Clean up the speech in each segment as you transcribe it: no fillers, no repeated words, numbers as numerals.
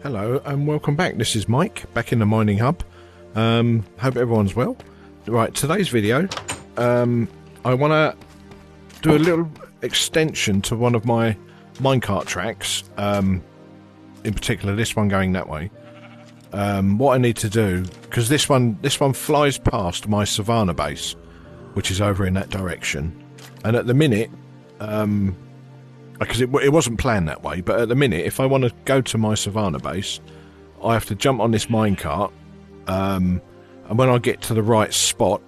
Hello and welcome back. This is Mike, back in the mining hub. Hope everyone's well. Right, today's video, I want to do a little extension to one of my minecart tracks, in particular this one going that way. What I need to do, because this one flies past my Savanna base, which is over in that direction, and at the minute, because it wasn't planned that way, but at the minute, if I want to go to my Savanna base, I have to jump on this minecart, and when I get to the right spot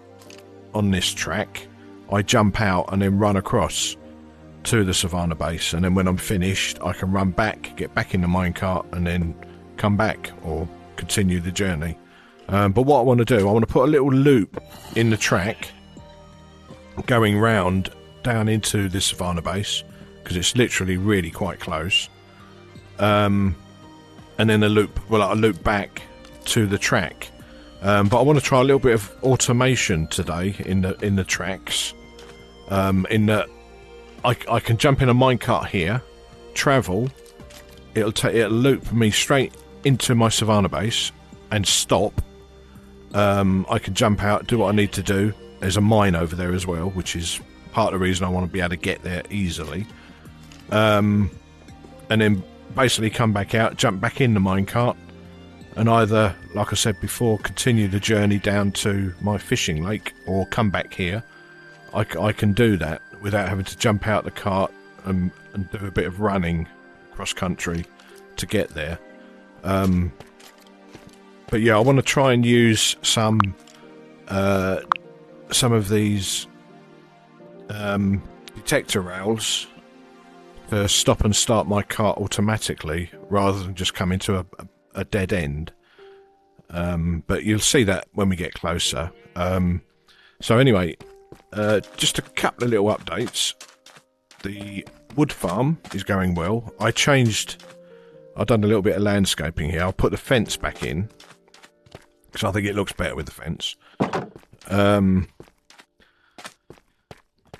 on this track, I jump out and then run across to the Savanna base, and then when I'm finished, I can run back, get back in the minecart, and then come back or continue the journey. But what I want to do, I want to put a little loop in the track going round down into the Savanna base, because it's literally really quite close, and then a loop back to the track. But I want to try a little bit of automation today in the tracks, in that I can jump in a minecart here, travel, it'll loop me straight into my Savanna base and stop. I can jump out, do what I need to do. There's a mine over there as well, which is part of the reason I want to be able to get there easily. And then basically come back out, jump back in the minecart, and either, like I said before, continue the journey down to my fishing lake or come back here. I can do that without having to jump out the cart and do a bit of running cross country to get there. But yeah, I want to try and use some of these detector rails to stop and start my cart automatically rather than just come into a dead end. But you'll see that when we get closer. So anyway, just a couple of little updates. The wood farm is going well. I've done a little bit of landscaping here. I'll put the fence back in because I think it looks better with the fence.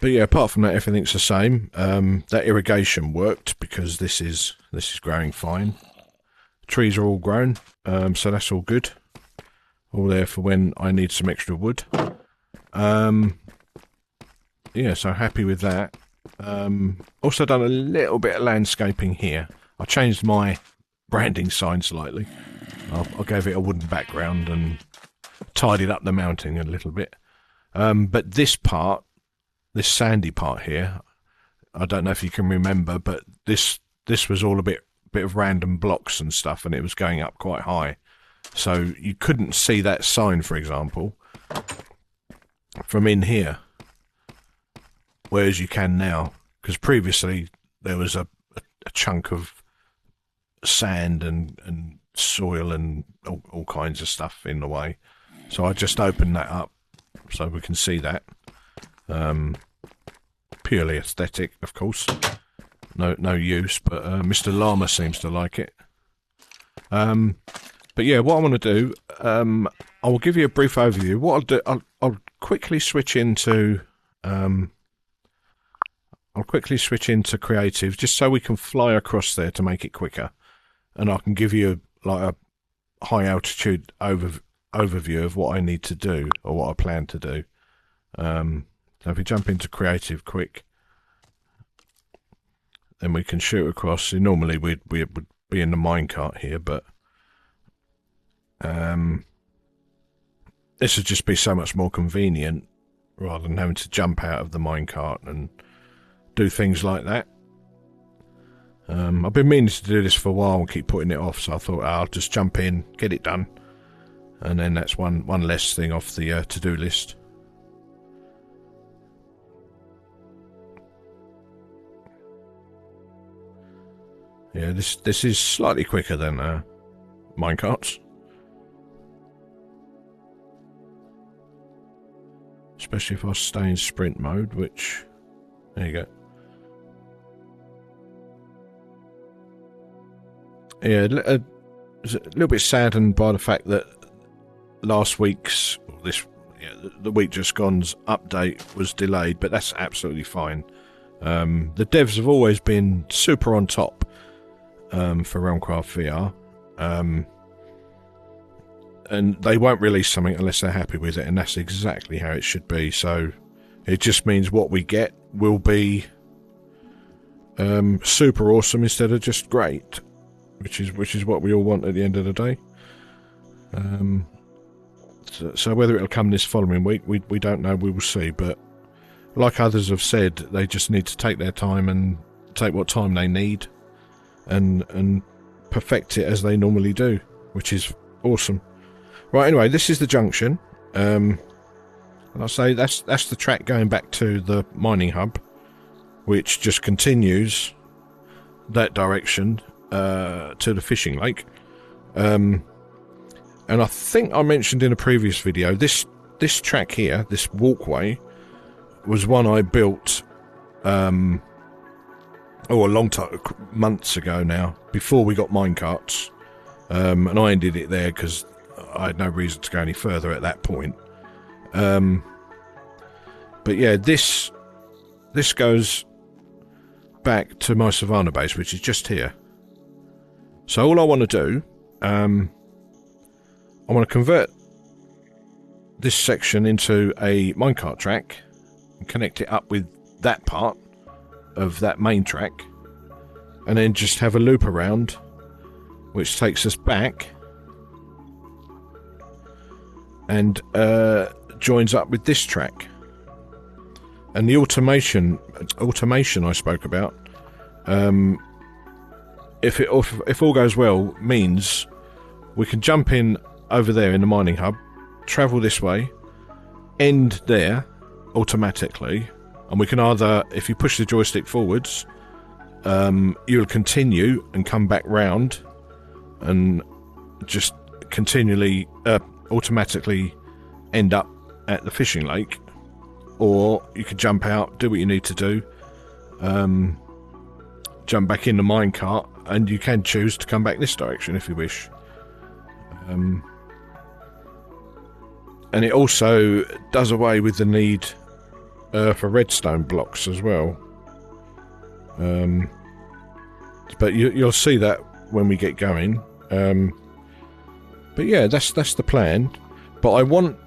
But yeah, apart from that, everything's the same. That irrigation worked because this is growing fine. Trees are all grown, so that's all good. All there for when I need some extra wood. Yeah, so happy with that. Also done a little bit of landscaping here. I changed my branding sign slightly. I gave it a wooden background and tidied up the mounting a little bit. But this sandy part here, I don't know if you can remember, but this was all a bit of random blocks and stuff, and it was going up quite high. So you couldn't see that sign, for example, from in here, whereas you can now, because previously there was a chunk of sand and soil and all kinds of stuff in the way. So I just opened that up so we can see that. Purely aesthetic, of course. No use, but Mr. Llama seems to like it. But yeah, what I want to do, I will give you a brief overview. What I'll do, I'll quickly switch into creative, just so we can fly across there to make it quicker, and I can give you like a high altitude overview of what I need to do or what I plan to do. So if we jump into creative quick, then we can shoot across. So normally we would be in the minecart here, but this would just be so much more convenient rather than having to jump out of the minecart and do things like that. I've been meaning to do this for a while and keep putting it off, so I thought I'll just jump in, get it done, and then that's one less thing off the to-do list. Yeah, this is slightly quicker than minecarts. Especially if I stay in sprint mode, which... There you go. Yeah, I was a little bit saddened by the fact that last week's... the week just gone's update was delayed, but that's absolutely fine. The devs have always been super on top for RealmCraft VR. And they won't release something unless they're happy with it, and that's exactly how it should be. So it just means what we get will be super awesome instead of just great, which is what we all want at the end of the day. So whether it'll come this following week, we don't know. We will see. But like others have said, they just need to take their time and take what time they need, and perfect it as they normally do, which is awesome. Right, anyway, this is the junction. And I say that's the track going back to the mining hub, which just continues that direction to the fishing lake. And I think I mentioned in a previous video, this track here, this walkway, was one I built a long time, months ago now, before we got minecarts. And I ended it there because I had no reason to go any further at that point. But yeah, this goes back to my Savanna base, which is just here. So all I want to do, I want to convert this section into a minecart track and connect it up with that part of that main track, and then just have a loop around, which takes us back and joins up with this track. And the automation I spoke about, if all goes well, means we can jump in over there in the mining hub, travel this way, end there automatically, and we can either, if you push the joystick forwards, you'll continue and come back round and just continually automatically end up at the fishing lake, or you could jump out, do what you need to do, jump back in the minecart, and you can choose to come back this direction if you wish. And it also does away with the need for redstone blocks as well. But you'll see that when we get going. But yeah, that's the plan. But I want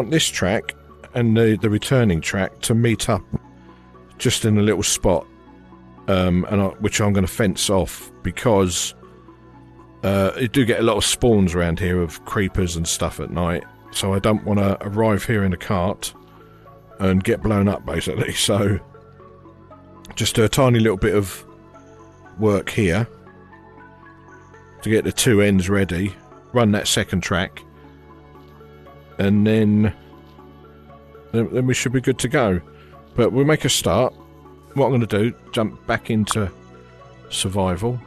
this track and the returning track to meet up just in a little spot, which I'm going to fence off, because you do get a lot of spawns around here of creepers and stuff at night, so I don't want to arrive here in a cart and get blown up, basically. So just do a tiny little bit of work here to get the two ends ready, run that second track, and then we should be good to go. But we'll make a start. What I'm going to do, jump back into survival.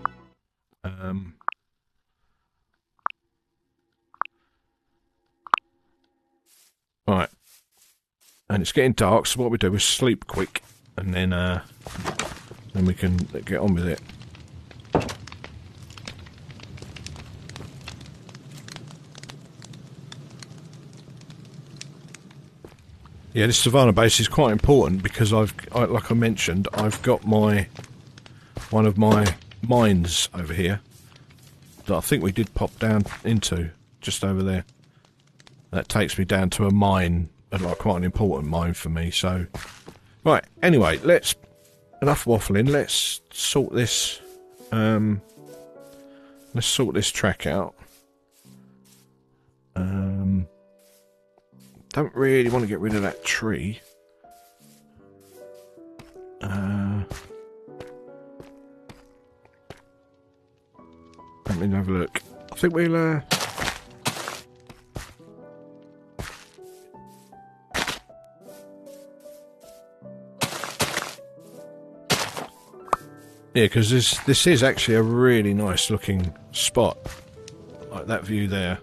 Right. And it's getting dark, so what we do is sleep quick, and then we can get on with it. Yeah, this Savanna base is quite important because like I mentioned, I've got one of my mines over here that I think we did pop down into just over there. That takes me down to a mine, like quite an important mine for me. So, right. Anyway, enough waffling. Let's sort this. Let's sort this track out. Don't really want to get rid of that tree. Let me have a look. I think we'll yeah, because this is actually a really nice looking spot, like that view there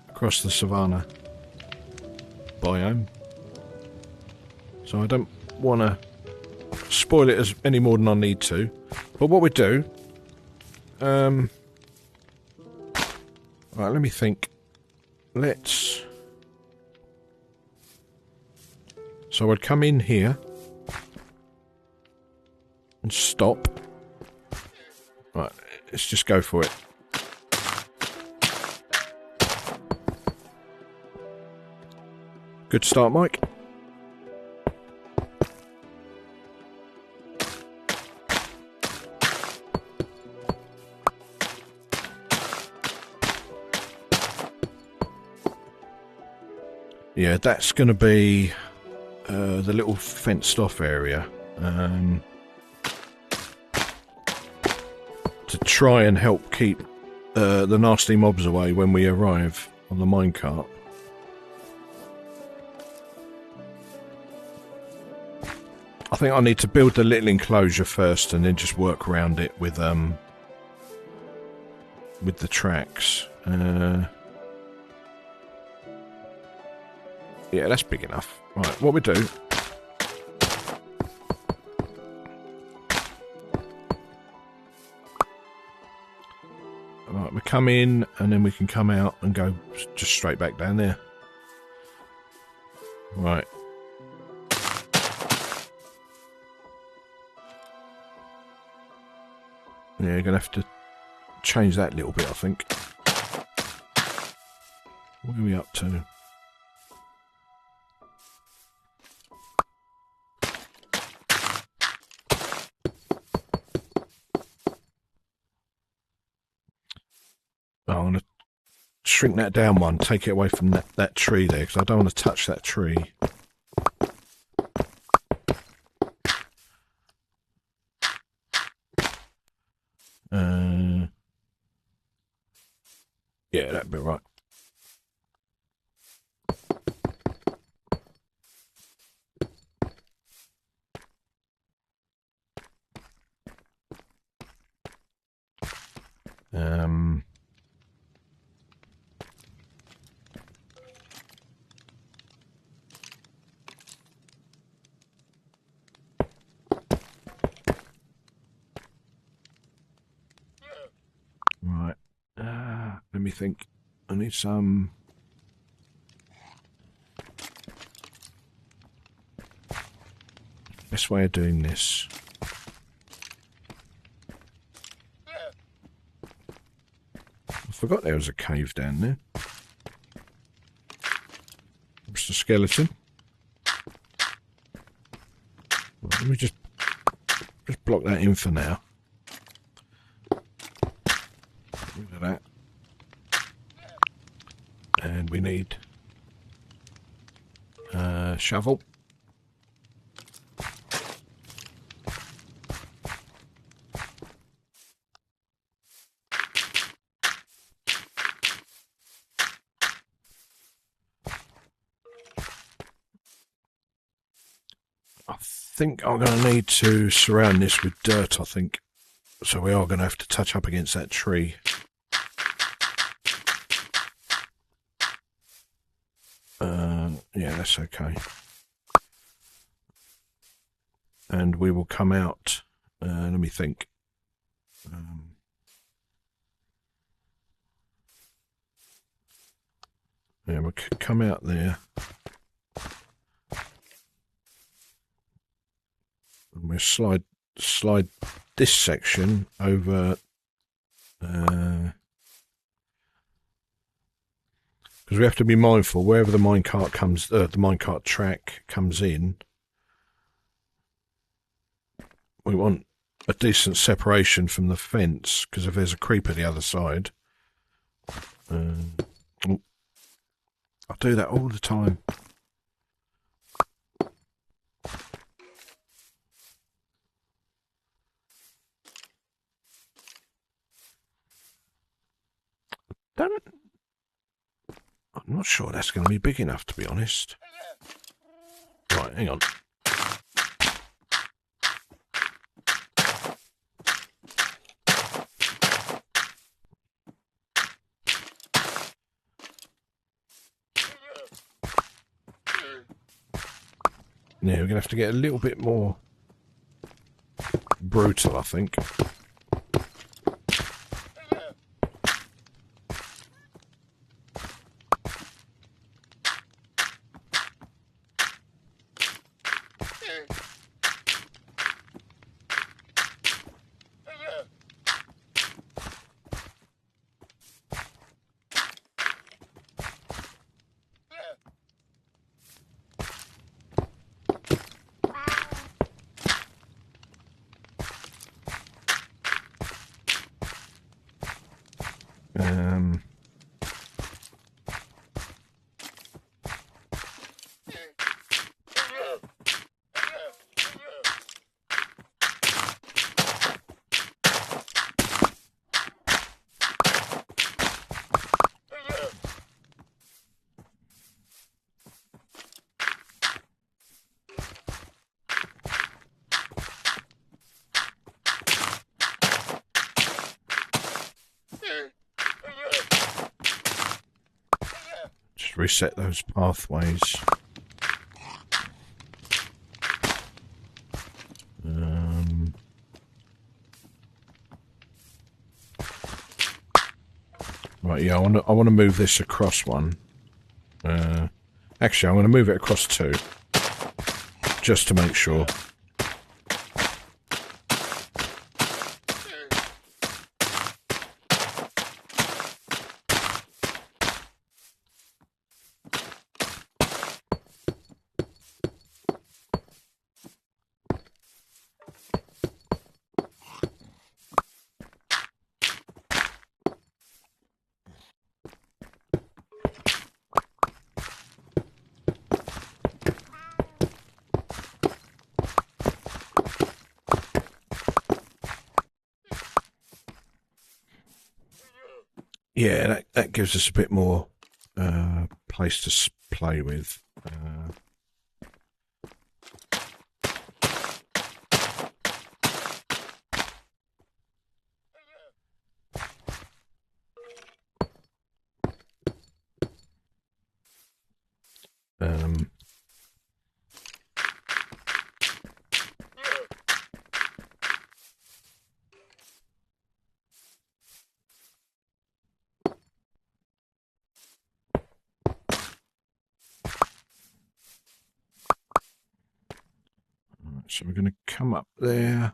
across the Savanna biome. So I don't want to spoil it any more than I need to. But what we do, right, let me think. So I'd come in here and stop. Right, let's just go for it. Good start, Mike. Yeah, that's going to be the little fenced off area to try and help keep the nasty mobs away when we arrive on the minecart. I think I need to build the little enclosure first and then just work around it with the tracks. Yeah, that's big enough. Right, what we do... Right, we come in and then we can come out and go just straight back down there. Right. Yeah, you're going to have to change that a little bit, I think. What are we up to? I'm going to shrink that down one, take it away from that tree there, because I don't want to touch that tree. Yeah, that'd be right. Right. Let me think. I need some... Best way of doing this. I forgot there was a cave down there. It's the skeleton. Right, let me just block that in for now. Rid of that. And we need a shovel. I think I'm going to need to surround this with dirt, I think. So we are going to have to touch up against that tree. Yeah, that's okay. And we will come out, let me think. Yeah, we'll come out there. And we'll slide this section over, because we have to be mindful wherever the minecart comes, the minecart track comes in. We want a decent separation from the fence, because if there's a creeper the other side, I do that all the time. I'm not sure that's going to be big enough, to be honest. Right, hang on. Yeah, we're going to have to get a little bit more brutal, I think. Just reset those pathways. Right, yeah, I want to move this across one. Actually, I'm going to move it across two, just to make sure. Yeah, that gives us a bit more place to play with. So we're going to come up there.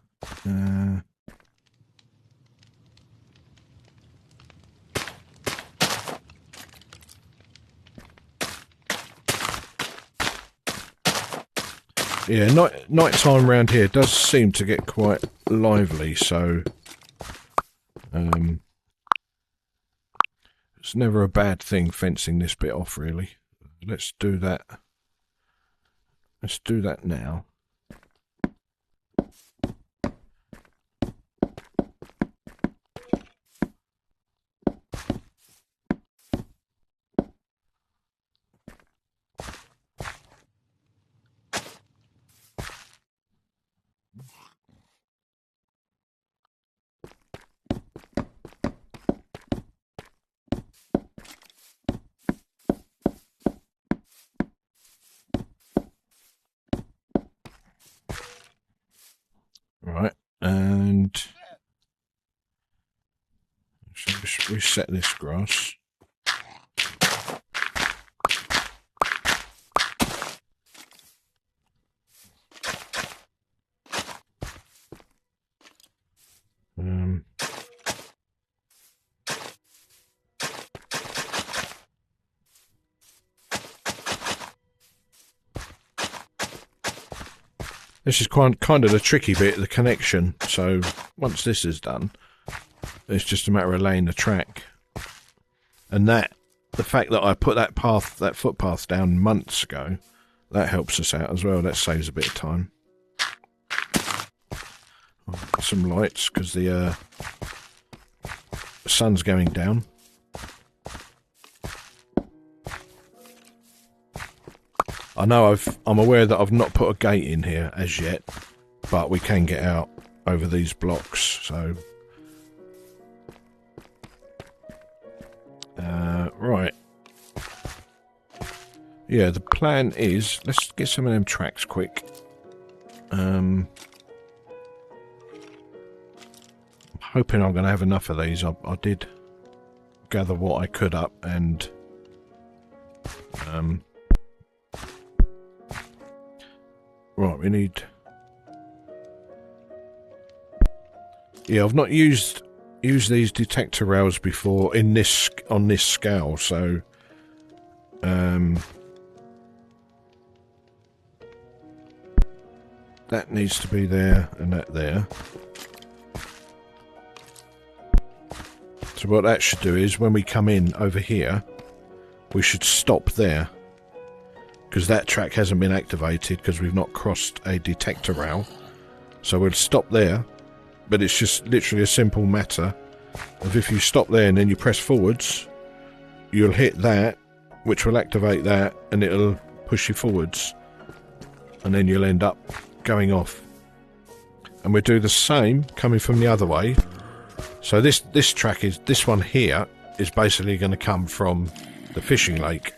Yeah, night time around here does seem to get quite lively, so it's never a bad thing fencing this bit off, really. Let's do that. Let's do that now. Right, and so just reset this grass. This is kind of the tricky bit, the connection. So once this is done, it's just a matter of laying the track. And the fact that I put that footpath down months ago, that helps us out as well. That saves a bit of time. Some lights because the sun's going down. I know I'm aware that I've not put a gate in here as yet, but we can get out over these blocks, so... right. Yeah, the plan is... Let's get some of them tracks quick. I'm hoping I'm going to have enough of these. I did gather what I could up, and... right, we need... Yeah, I've not used these detector rails before on this scale, so that needs to be there and that there. So what that should do is when we come in over here, we should stop there. Because that track hasn't been activated because we've not crossed a detector rail. So we'll stop there. But it's just literally a simple matter of if you stop there and then you press forwards, you'll hit that, which will activate that, and it'll push you forwards. And then you'll end up going off. And we'll do the same coming from the other way. So this track is, this one here is basically going to come from the fishing lake.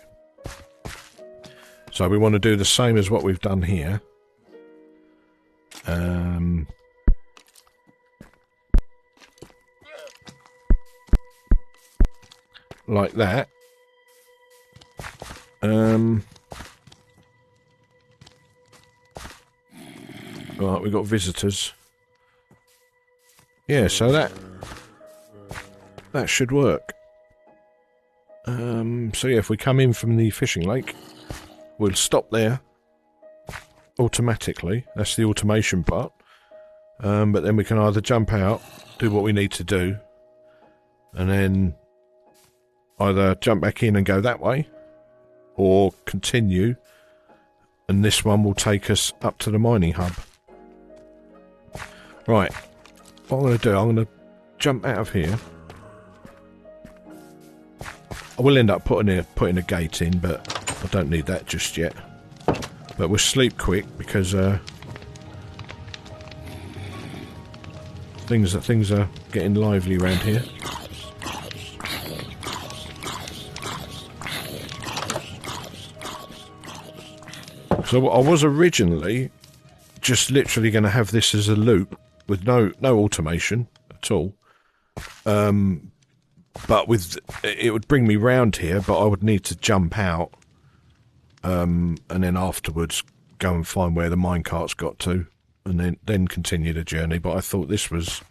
So we want to do the same as what we've done here. Like that. Right, we've got visitors. Yeah, so that should work. So yeah, if we come in from the fishing lake, we'll stop there automatically. That's the automation part. But then we can either jump out, do what we need to do, and then either jump back in and go that way, or continue, and this one will take us up to the mining hub. Right, what I'm going to do, I'm going to jump out of here. I will end up putting a gate in, but I don't need that just yet. But we'll sleep quick because things are getting lively around here. So I was originally just literally going to have this as a loop with no automation at all. But it would bring me round here, but I would need to jump out, and then afterwards go and find where the minecart's got to, and then continue the journey. But I thought this was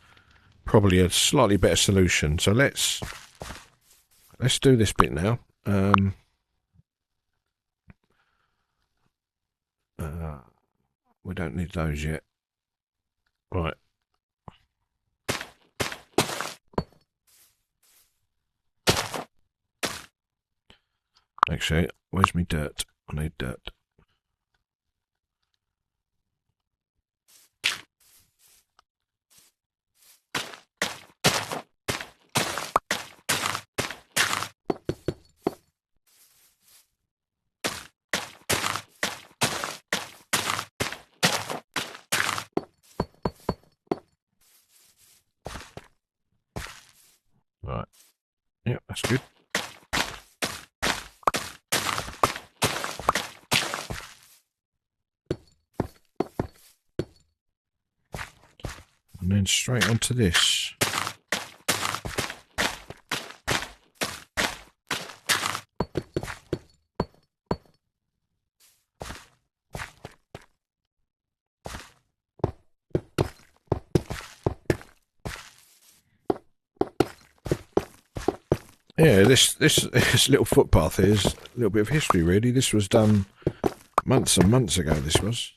probably a slightly better solution. So let's do this bit now. We don't need those yet. Right. Actually, where's my dirt? I need dirt. Right. Yep, that's good. And then straight onto this. Yeah, this little footpath here is a little bit of history, really. This was done months and months ago, this was.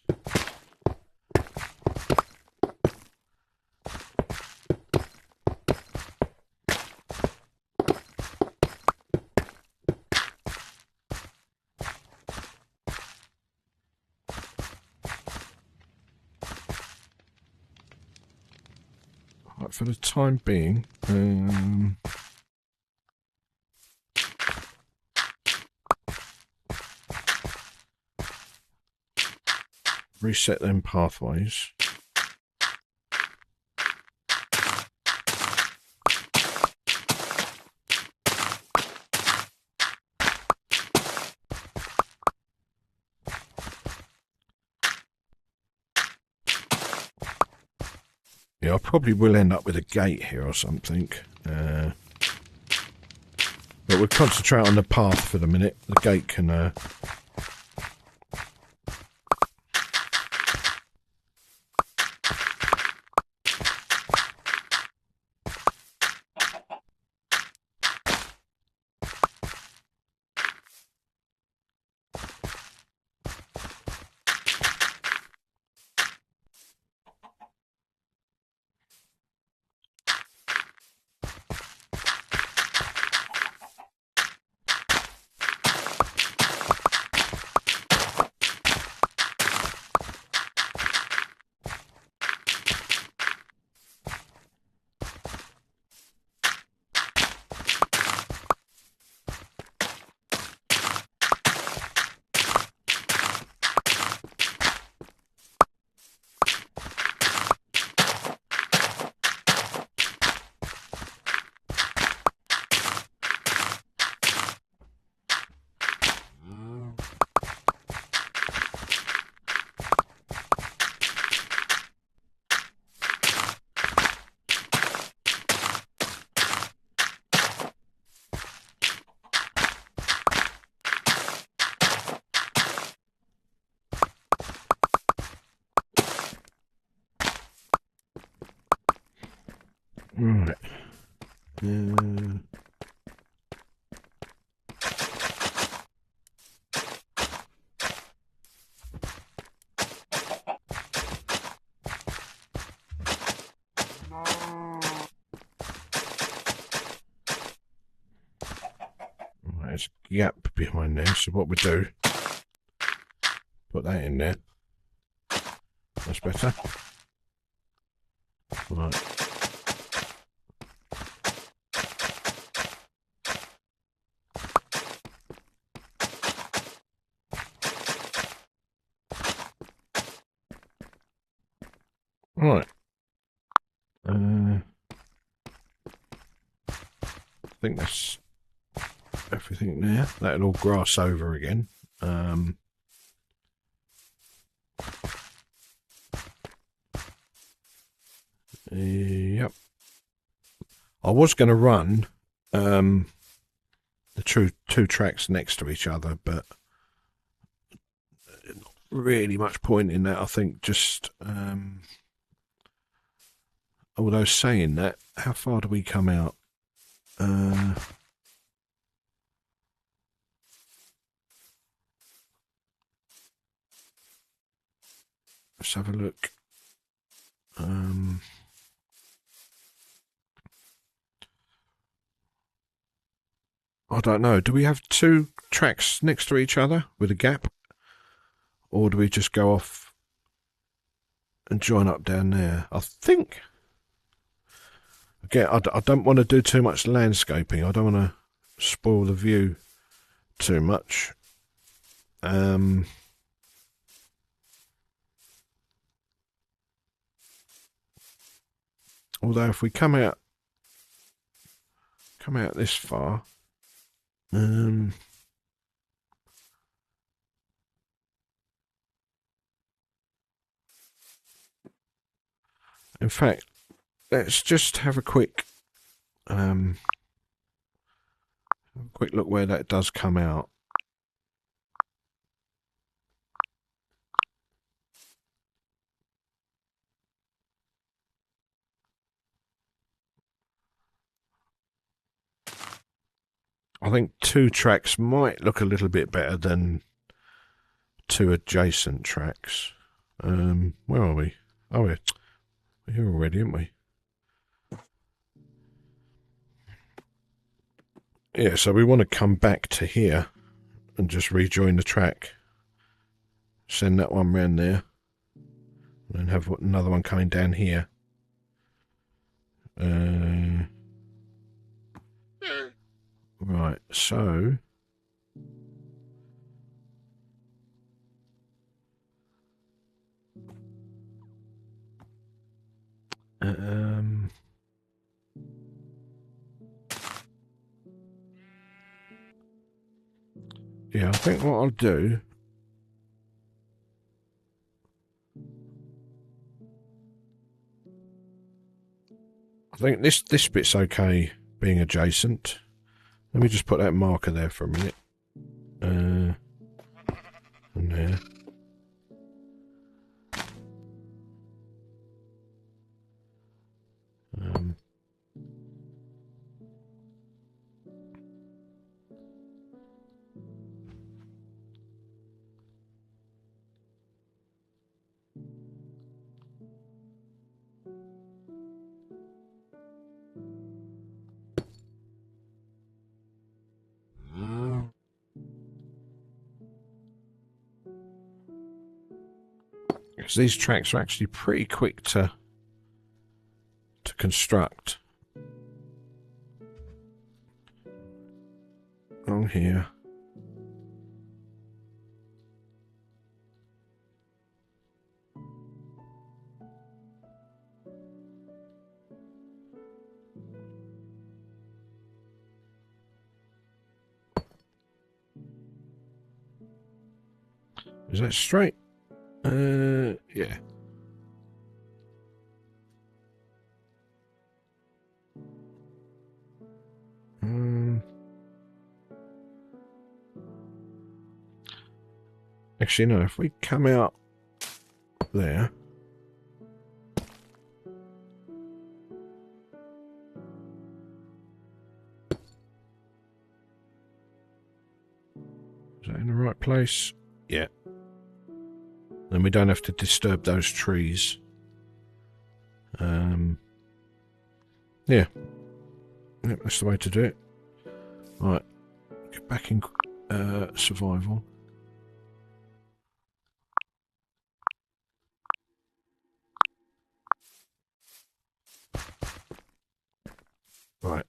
Right, for the time being, reset them pathways. Yeah, I probably will end up with a gate here or something. But we'll concentrate on the path for the minute. The gate can... Right. There's a gap behind there, so what we do, put that in there. That's better. Right. Right. I think that's everything there. That'll all grass over again. Yep. I was going to run the two tracks next to each other, but not really much point in that. I think just although saying that, how far do we come out? Let's have a look. I don't know. Do we have two tracks next to each other with a gap? Or do we just go off and join up down there? I think... Again, I don't want to do too much landscaping. I don't want to spoil the view too much. Although if we come out this far, in fact, let's just have a quick look where that does come out. I think two tracks might look a little bit better than two adjacent tracks. Where are we? Oh, we're here already, aren't we? Yeah, so we want to come back to here and just rejoin the track. Send that one round there. And have another one coming down here. Right, so... yeah, I think what I'll do... I think this bit's okay being adjacent. Let me just put that marker there for a minute. And there. Because these tracks are actually pretty quick to construct. On here. Is that straight? Yeah. Actually, no, if we come out there. Is that in the right place? Yeah. Then we don't have to disturb those trees. Yeah. Yep, that's the way to do it. Right. Get back in survival. Right.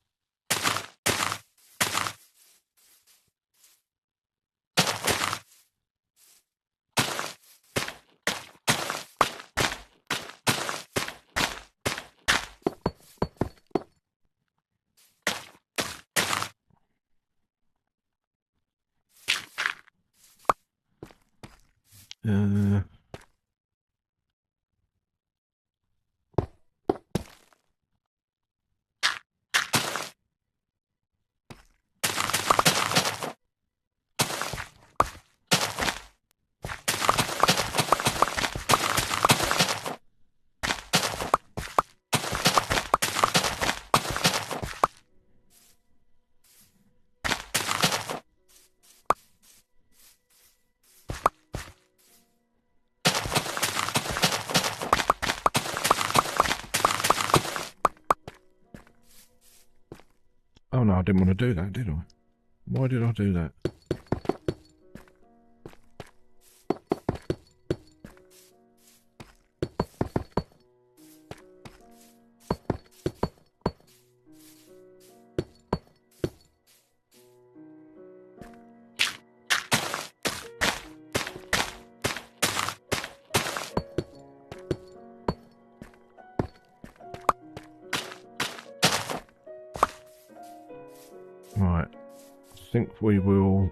Oh no, I didn't want to do that, did I? Why did I do that? Right, I think we will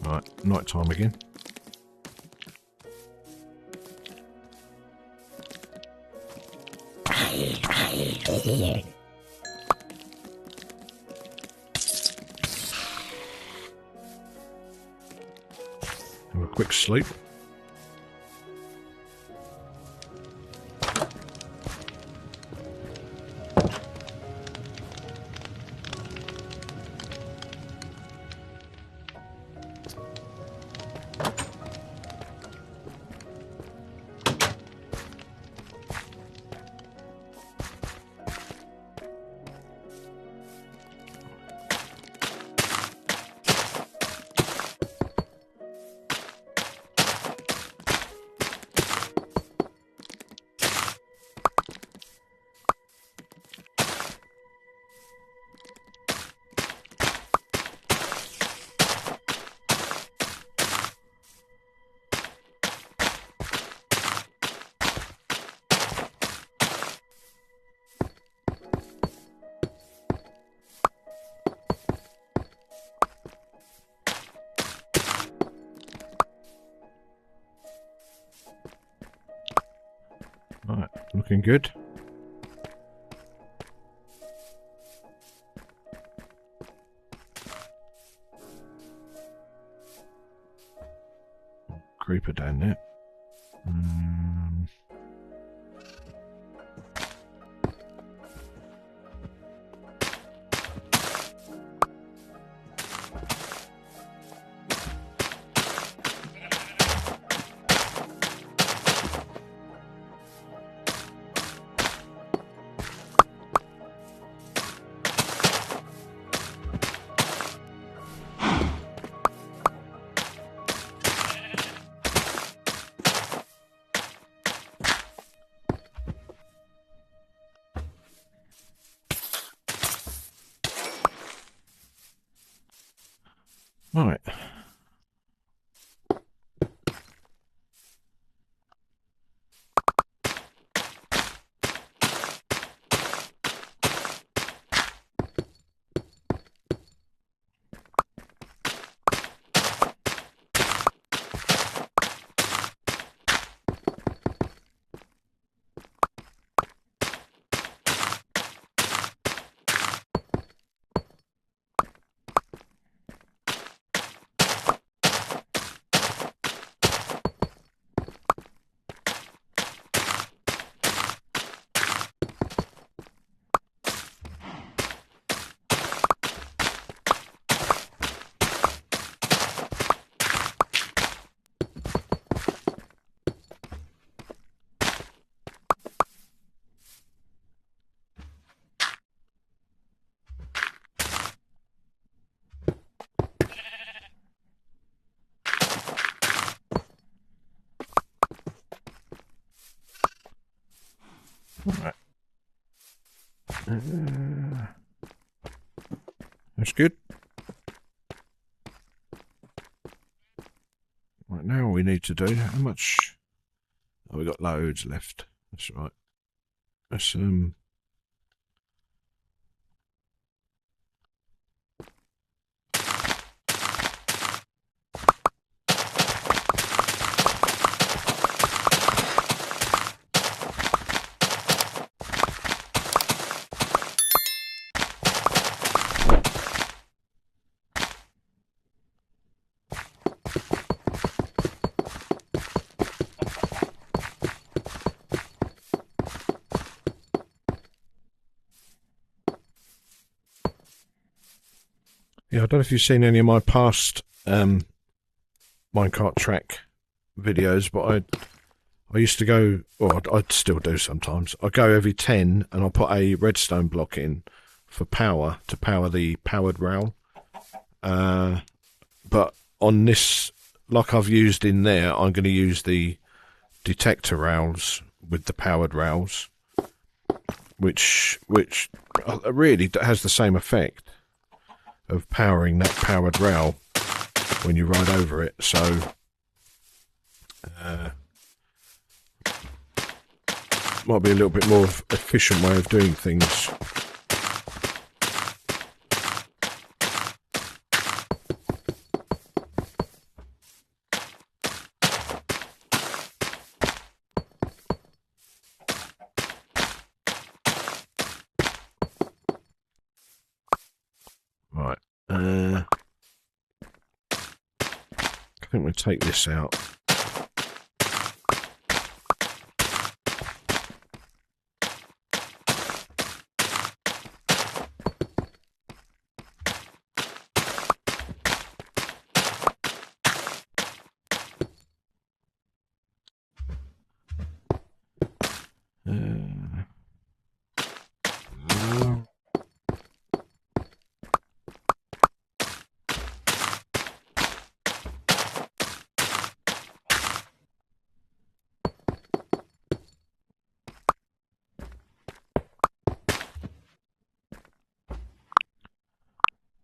right, night time again. Have a quick sleep. Right, looking good. Creeper down there. Right. That's good. Right, now all we need to do, how much? Oh, we've got loads left. That's right. Let's yeah, I don't know if you've seen any of my past minecart track videos, but I used to go, or I still do sometimes. I go every 10 and I'll put a redstone block in for power to power the powered rail. But on this, like I've used in there, I'm going to use the detector rails with the powered rails, which really has the same effect of powering that powered rail when you ride over it. So might be a little bit more efficient way of doing things. Right. I think we'll take this out.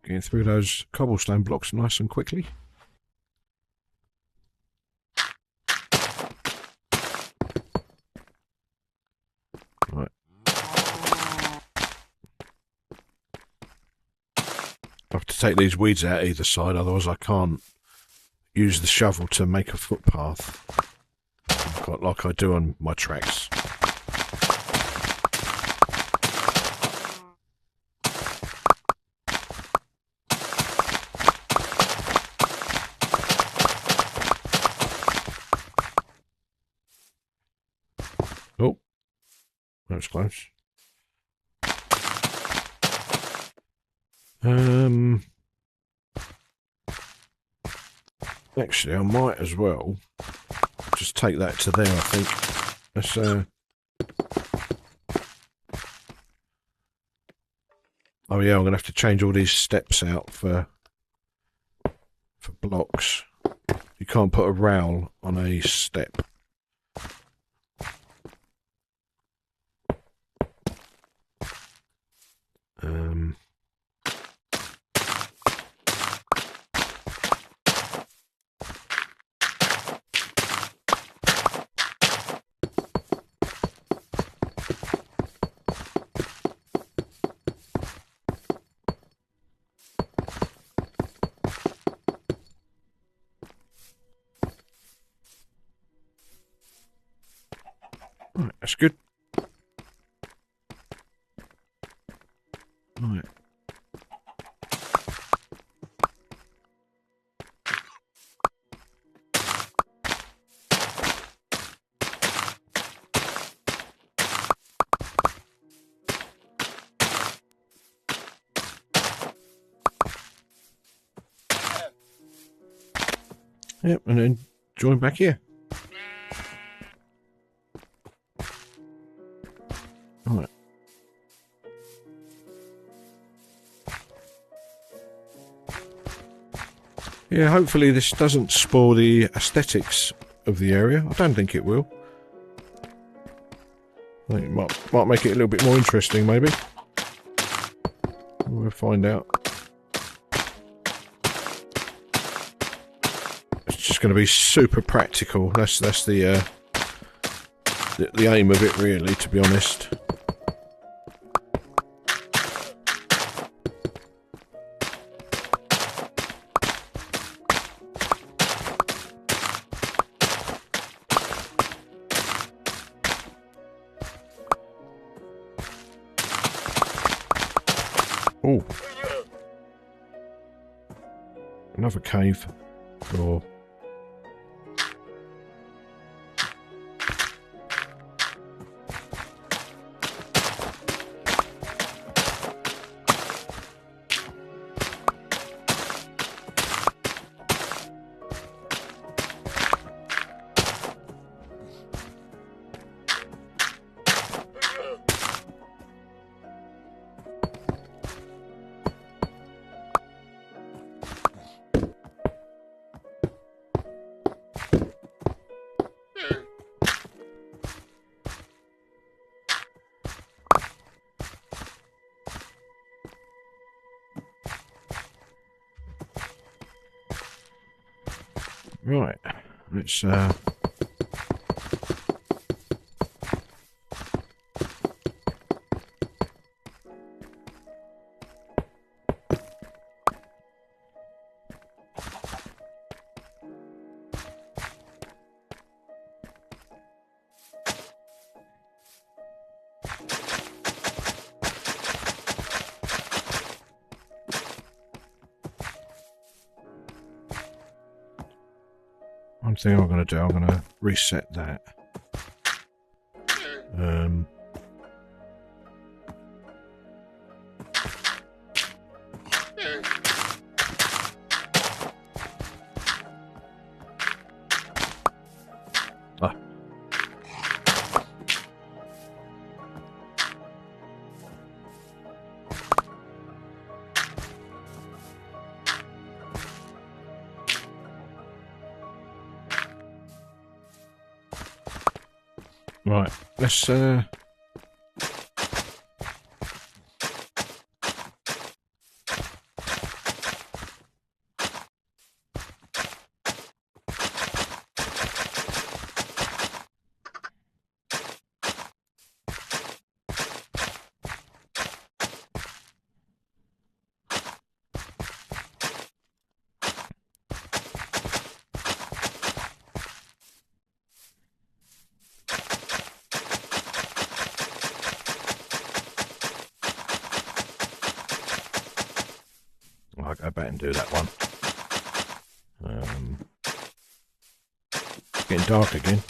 Getting through those cobblestone blocks nice and quickly. Right. I have to take these weeds out either side, otherwise I can't use the shovel to make a footpath like I do on my tracks. Oh, that was close. Actually, I might as well just take that to there, I think. Let's, oh yeah, I'm going to have to change all these steps out for blocks. You can't put a rail on a step. Right, that's good. Right. Yep, and then join back here. Right. Yeah, hopefully this doesn't spoil the aesthetics of the area. I don't think it will. I think it might make it a little bit more interesting, maybe. We'll find out. It's just going to be super practical. That's the aim of it, really, to be honest. Oh, another cave door. Right, let's one thing I'm going to do, I'm going to reset that. Right, let's I'll go back and do that one. It's getting dark again.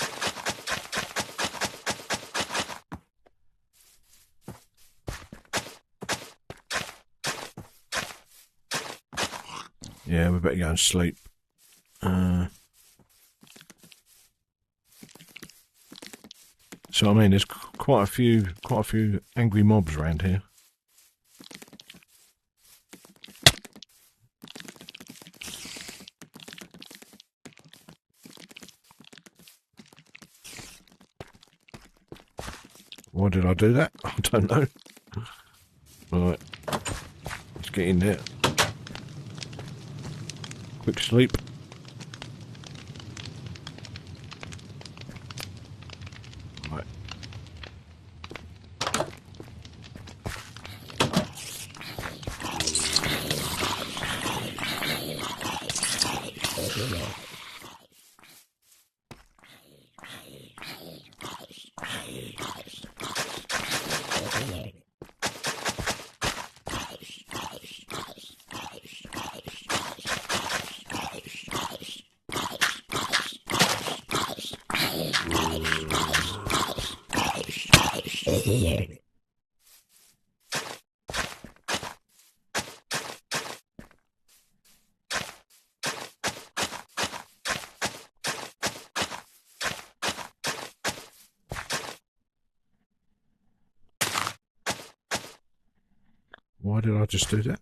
Yeah, we better go and sleep. So I mean, there's quite a few angry mobs around here. Why did I do that? I don't know. Right, let's get in there. Quick sleep. Right. Why did I just do that?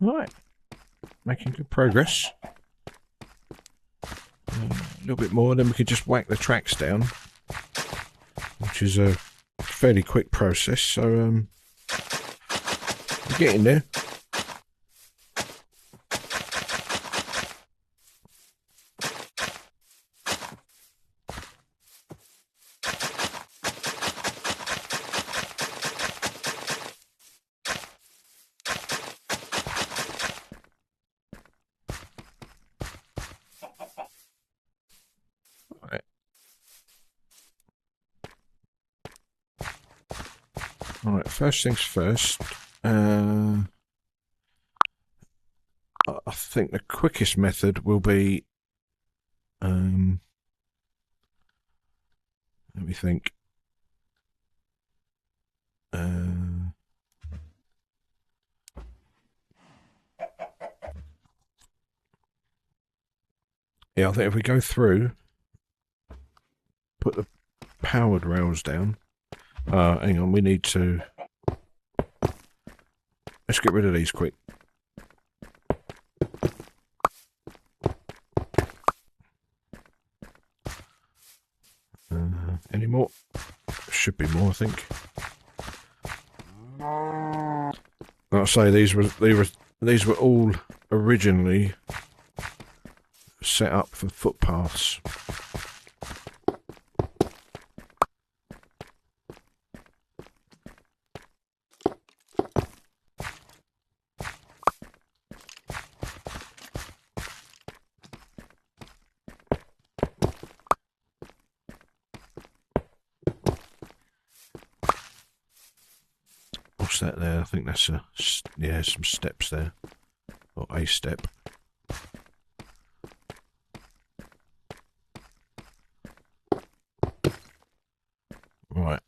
Right, making good progress. A little bit more, then we could just whack the tracks down, which is a fairly quick process. So we're getting there. Right, first things first. I think the quickest method will be. Let me think. Yeah, I think if we go through, put the powered rails down. Hang on, we need to. Let's get rid of these quick. Any more? Should be more, I think. Like I say, these were all originally set up for footpaths. What's that there? I think that's some steps there, or a step. Right.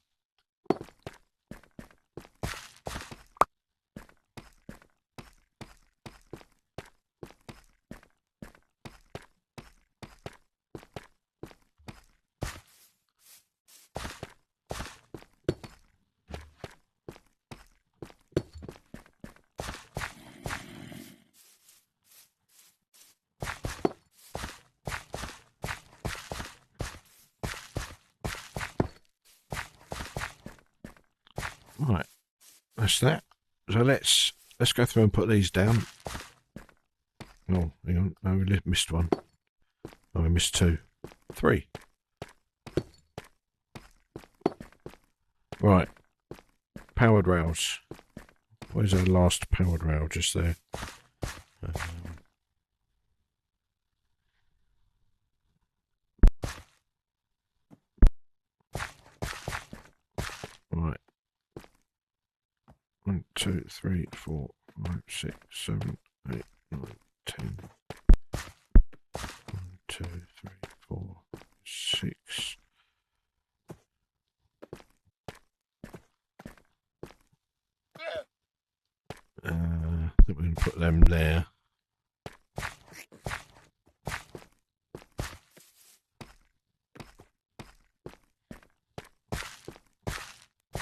Right, that's that. So let's go through and put these down. Oh, hang on. No, we missed one. Oh, we missed two. 3. Right. Powered rails. Where's our last powered rail? Just there. Right. 1, 2, 3, 4, 5, 6, 7, 8, 9, 10. 1, 2, 3, 4, 6. I think we're going to put them there.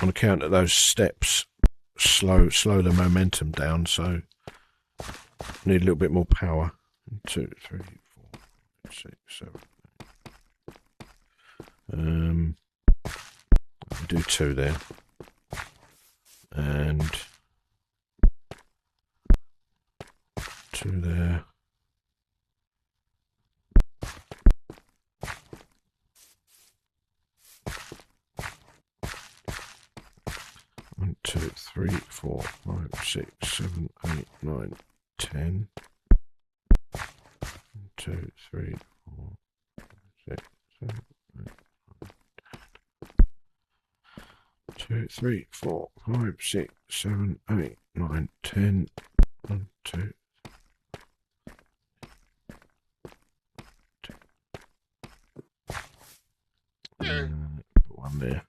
On account of those steps, slow the momentum down, so need a little bit more power. 1, 2, 3, 4, 5, 6, 7. I'll do 2 there, and 2 there. One, 2, 3, 4, 5, 6, 7, 8, 9, 10. 1, 2, 3, 4, 6, 7, 8, 2, 3, 4, 5, 6, 7, 8, 9, 10. 1, 2. Put one there.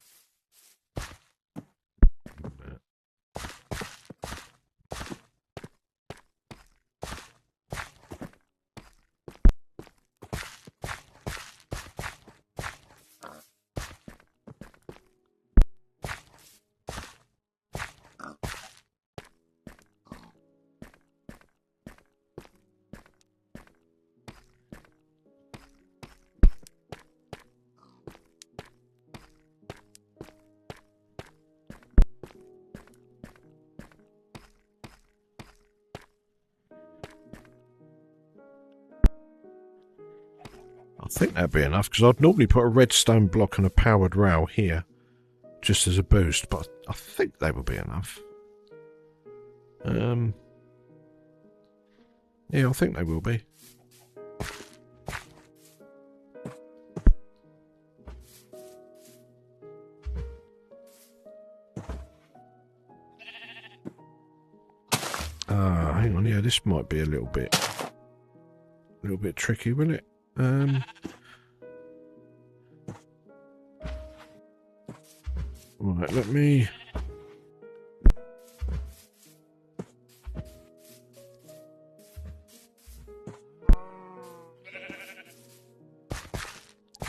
I think that'd be enough, because I'd normally put a redstone block and a powered rail here, just as a boost, but I think they will be enough. Yeah, I think they will be. Hang on, yeah, this might be a little bit tricky, will it? Right, let me...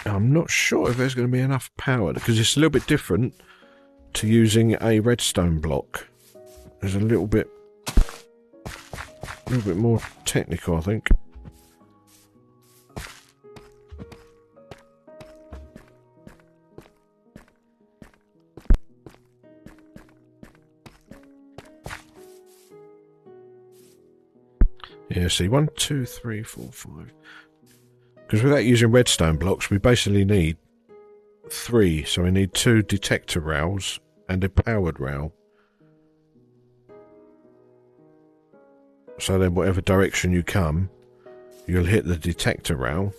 I'm not sure if there's going to be enough power, because it's a little bit different to using a redstone block. There's a little bit more technical, I think. Yeah, see, 1, 2, 3, 4, 5. Because without using redstone blocks, we basically need 3. So we need 2 detector rails and a powered rail. So then whatever direction you come, you'll hit the detector rail.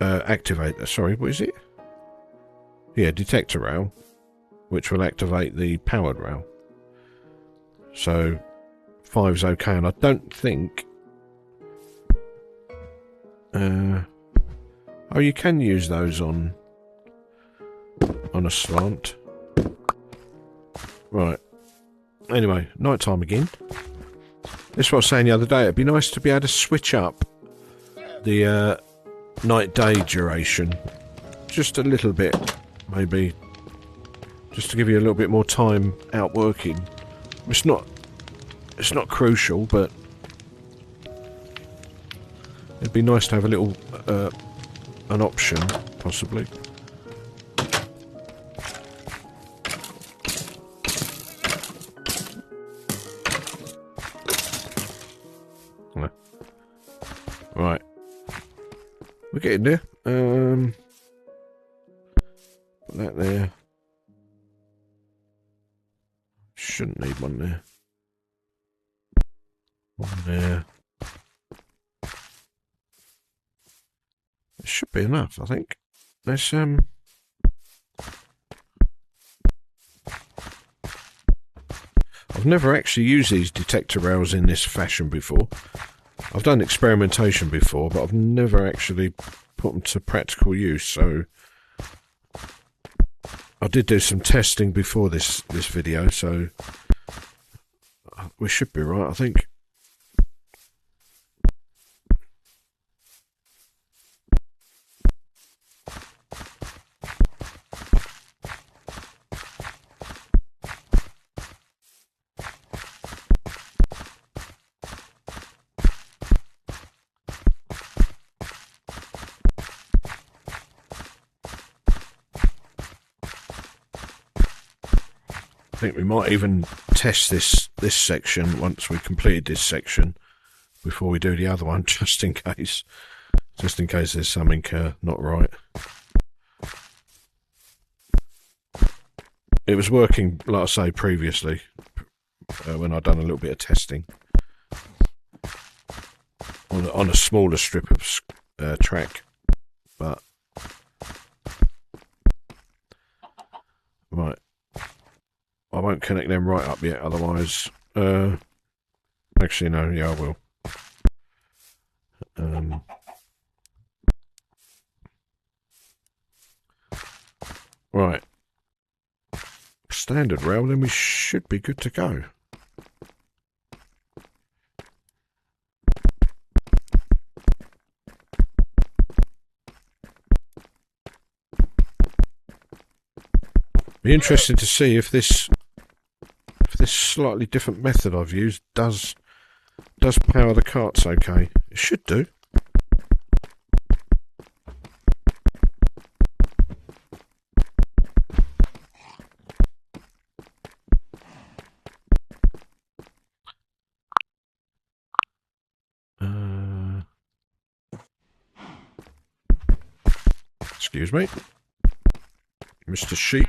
Activate, sorry, what is it? Yeah, detector rail, which will activate the powered rail. So 5's okay, and I don't think... oh, you can use those on a slant. Right. Anyway, night time again. This is what I was saying the other day. It'd be nice to be able to switch up the night-day duration. Just a little bit, maybe. Just to give you a little bit more time out working. It's not crucial, but it'd be nice to have a little an option, possibly. Right, we're getting there. Put that there. Shouldn't need one there. One there. It should be enough, I think. Let's I've never actually used these detector rails in this fashion before. I've done experimentation before, but I've never actually put them to practical use, so I did do some testing before this video, so we should be right, I think. I think we might even test this section once we completed this section before we do the other one, just in case there's something not right. It was working, like I say, previously when I'd done a little bit of testing on a smaller strip of track, but right. I won't connect them right up yet, otherwise... actually, no, yeah, I will. Right. Standard rail, then we should be good to go. Be interesting to see if this slightly different method I've used does power the carts okay. It should do. Excuse me, Mr. Sheep.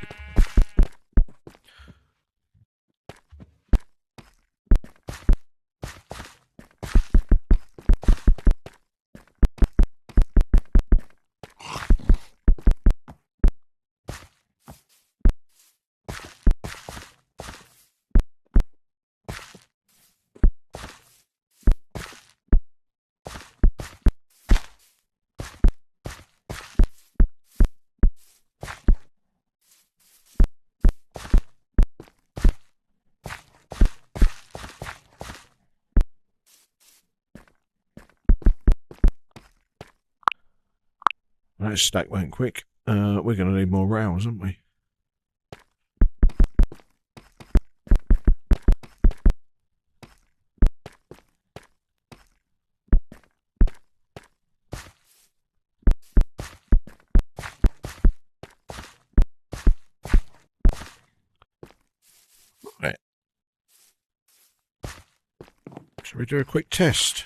That stack went quick. We're going to need more rails, aren't we? Right. Shall we do a quick test?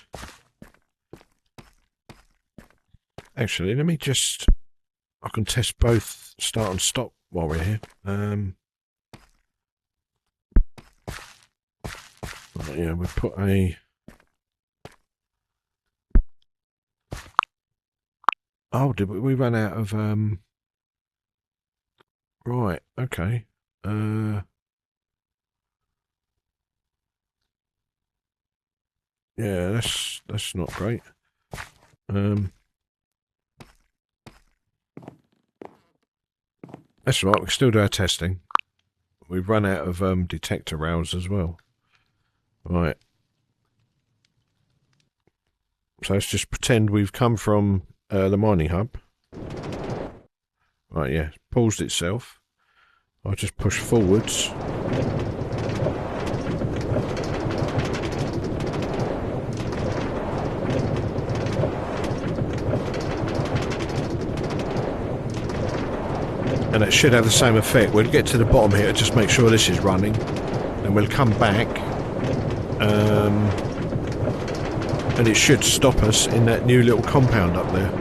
Actually, let me just... I can test both start and stop while we're here. Yeah, we put a... Oh, did we run out of... Right, okay. Yeah, that's not great. That's right, we can still do our testing. We've run out of detector rails as well. Right. So let's just pretend we've come from the mining hub. Right, yeah, paused itself. I'll just push forwards. And it should have the same effect. We'll get to the bottom here, just make sure this is running. And we'll come back. And it should stop us in that new little compound up there.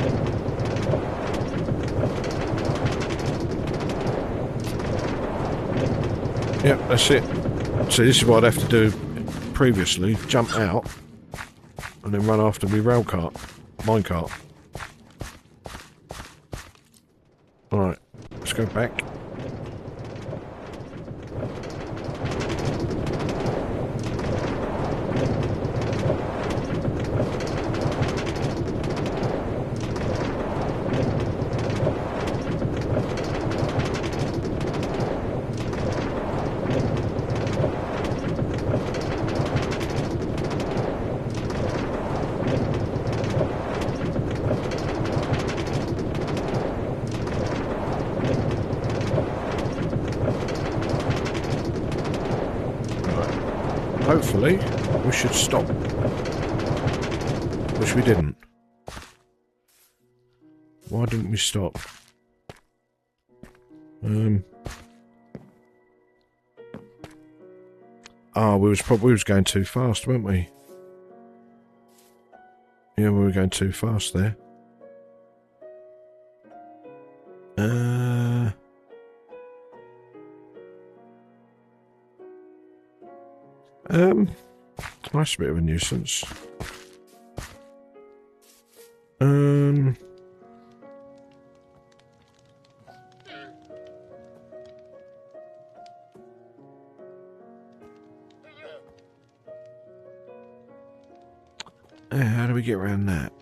Yep, that's it. So this is what I'd have to do previously. Jump out. And then run after my minecart. Alright. Let's go back. Hopefully, we should stop. Which we didn't. Why didn't we stop? We was going too fast, weren't we? Yeah, we were going too fast there. That's a bit of a nuisance. How do we get around that?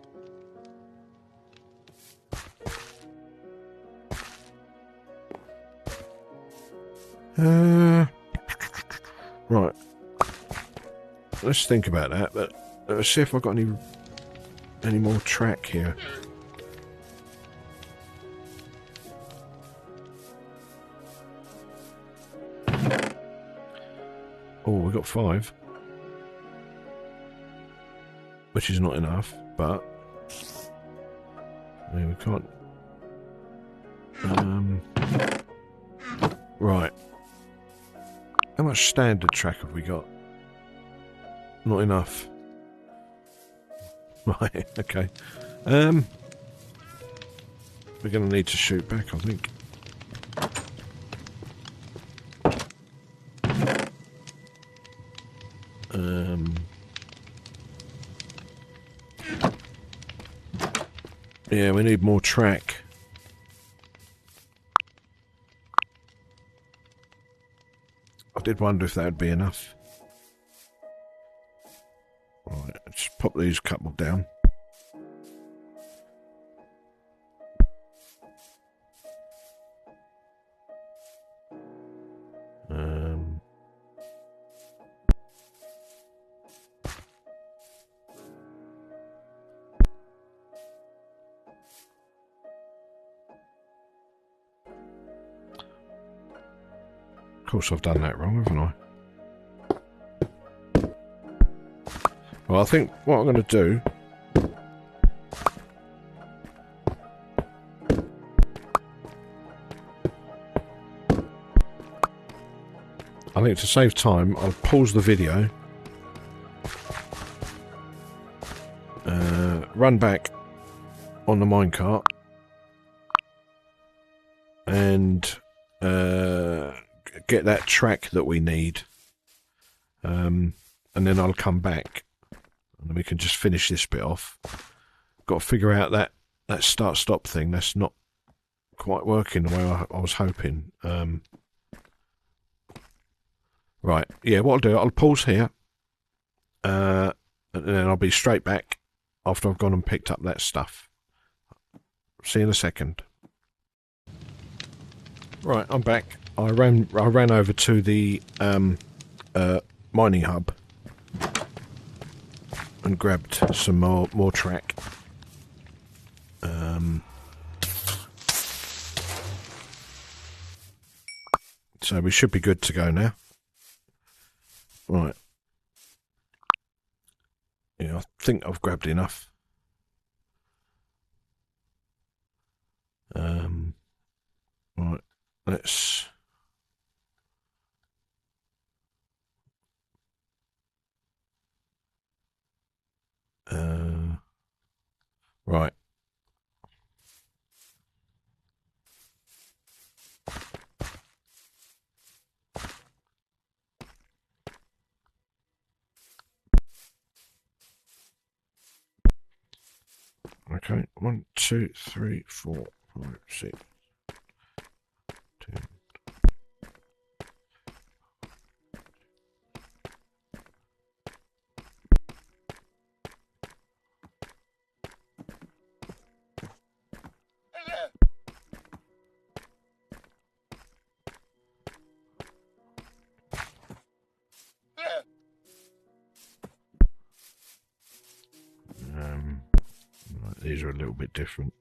Right. Let's think about that, but let's see if I've got any more track here. Oh, we've got 5. Which is not enough, but yeah, we can't. Right. How much standard track have we got? Not enough. Right, okay. we're going to need to shoot back, I think. Yeah, we need more track. I did wonder if that would be enough. Right, let's pop these couple down. Of course I've done that wrong, haven't I? Well, I think what I'm going to do... I think to save time, I'll pause the video, run back on the minecart, and get that track that we need, and then I'll come back, and then we can just finish this bit off. Got to figure out that start-stop thing. That's not quite working the way I was hoping. Right, yeah, what I'll do, I'll pause here, and then I'll be straight back after I've gone and picked up that stuff. See you in a second. Right, I'm back. I ran over to the mining hub and grabbed some more track. So we should be good to go now. Right. Yeah, I think I've grabbed enough. Right, let's... right. Okay, 1, 2, 3, 4, 5, 6, 10. 'These are a little bit different.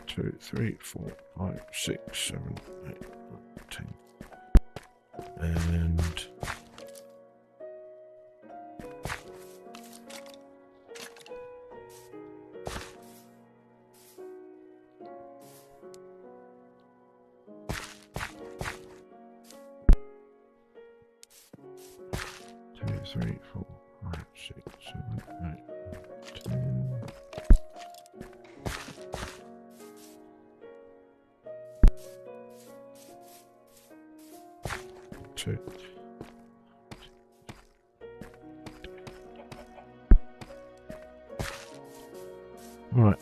2, 3, 4, 5, 6, 7, 8, 10. And 3, 4, 5, 6, 7, 8, 10. 2. Right.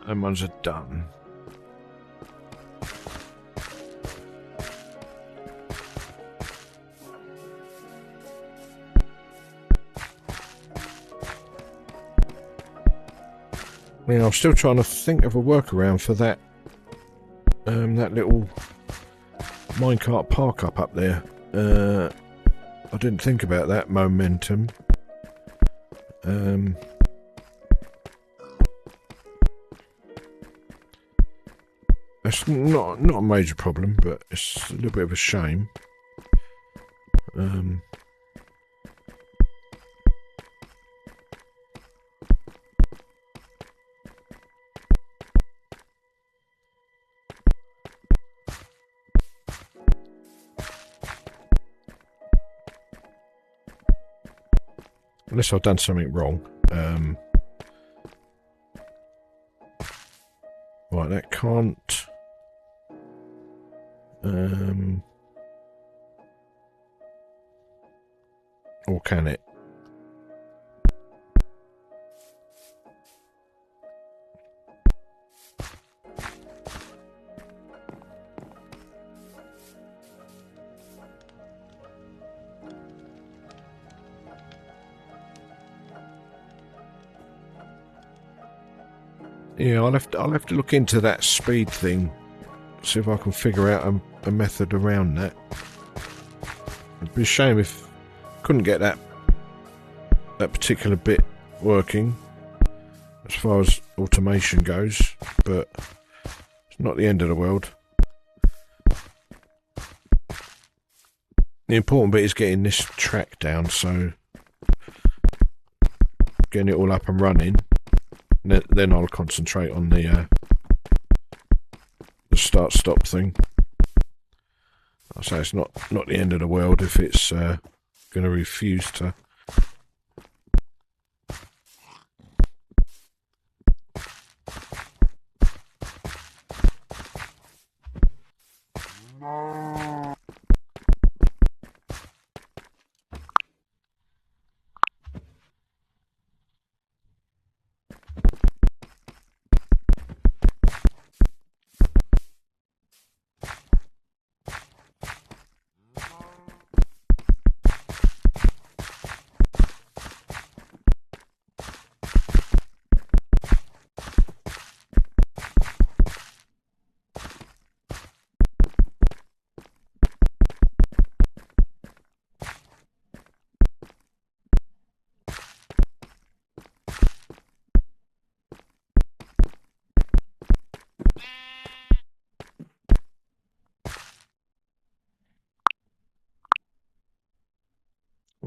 Them ones are done. I mean, I'm still trying to think of a workaround for that that little minecart park up there. I didn't think about that momentum. It's not a major problem, but it's a little bit of a shame. Unless I've done something wrong. Right, that can't... or can it? Yeah, I'll have to look into that speed thing. See if I can figure out a method around that. It'd be a shame if I couldn't get that particular bit working as far as automation goes, but it's not the end of the world. The important bit is getting this track down, so getting it all up and running. Then I'll concentrate on the start-stop thing. I say it's not the end of the world if it's going to refuse to.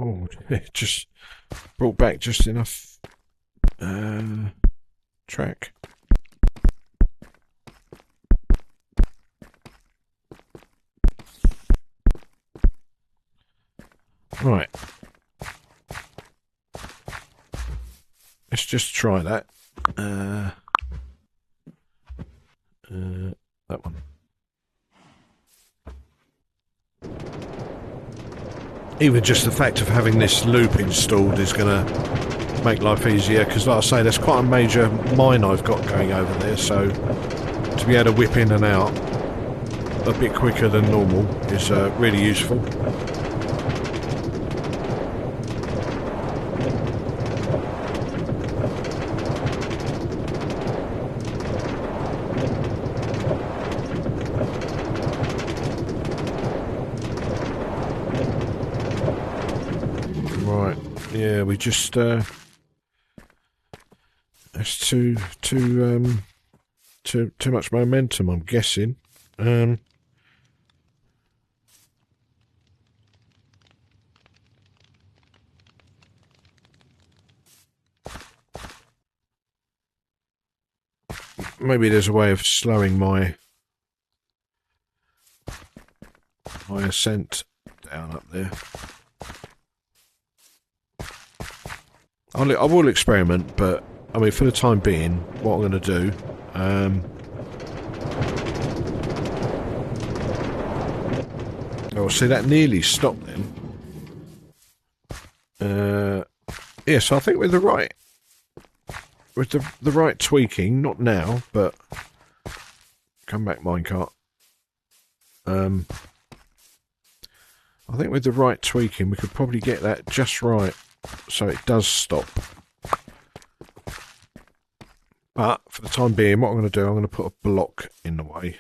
Oh, it just brought back just enough track. Right. Let's just try that. That one. Even just the fact of having this loop installed is going to make life easier, because like I say, there's quite a major mine I've got going over there, so to be able to whip in and out a bit quicker than normal is really useful. Yeah, we just that's too much momentum, I'm guessing. Maybe there's a way of slowing my ascent down up there. I will experiment, but I mean, for the time being, what I'm going to do, oh, see, that nearly stopped then. Yeah, so I think with the right tweaking, not now, but come back, minecart. I think with the right tweaking, we could probably get that just right, so it does stop. But for the time being, what I'm going to do, I'm going to put a block in the way.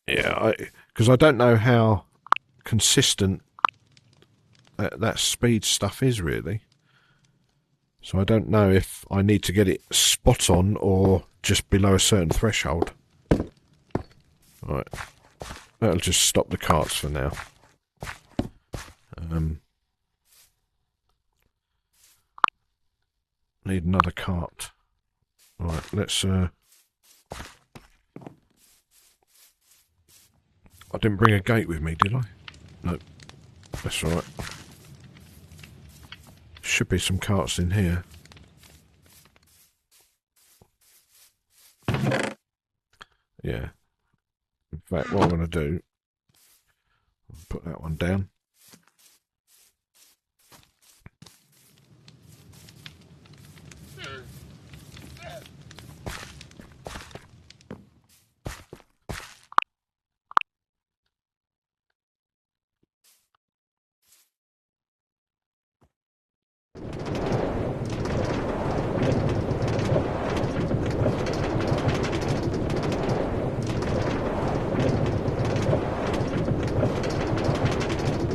Yeah, because I don't know how consistent that speed stuff is really. So I don't know if I need to get it spot on or just below a certain threshold. Right, that'll just stop the carts for now. Need another cart. Right, let's... I didn't bring a gate with me, did I? No. That's all right. Should be some carts in here. Yeah. In fact, what I'm going to do... I'll put that one down.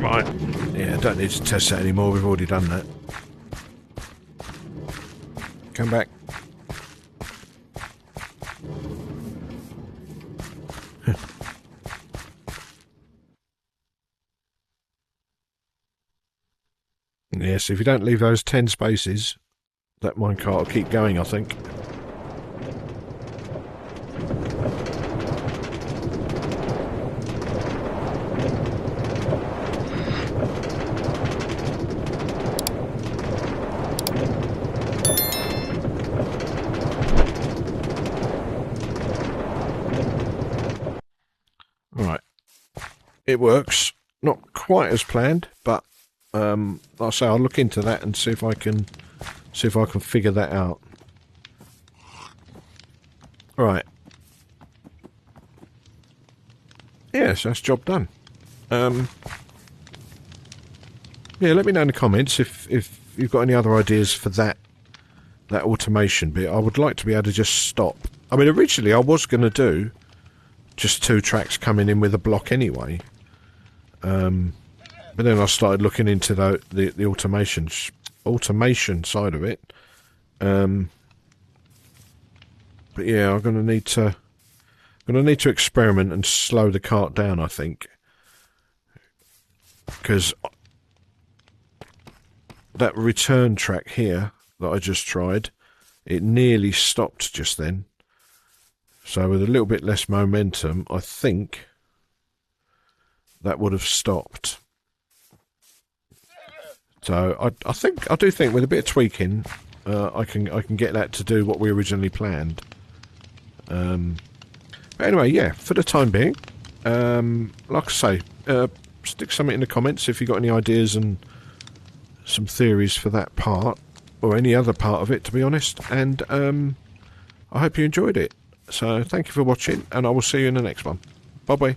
Right. Yeah, don't need to test that anymore. We've already done that. Come back. Yes, if you don't leave those 10 spaces, that minecart will keep going, I think. Right. It works. Not quite as planned, but like I say, I'll look into that and see if I can figure that out. Right. Yes, that's job done. Yeah, let me know in the comments if you've got any other ideas for that automation bit. I would like to be able to just stop. I mean, originally I was going to do just 2 tracks coming in with a block anyway. But then I started looking into the automation side of it. But yeah, I'm going to need to experiment and slow the cart down, I think, because that return track here that I just tried, it nearly stopped just then. So with a little bit less momentum, I think that would have stopped. So I do think with a bit of tweaking, I can get that to do what we originally planned. But anyway, yeah, for the time being, like I say, stick something in the comments if you've got any ideas and some theories for that part, or any other part of it, to be honest. And I hope you enjoyed it. So thank you for watching, and I will see you in the next one. Bye bye.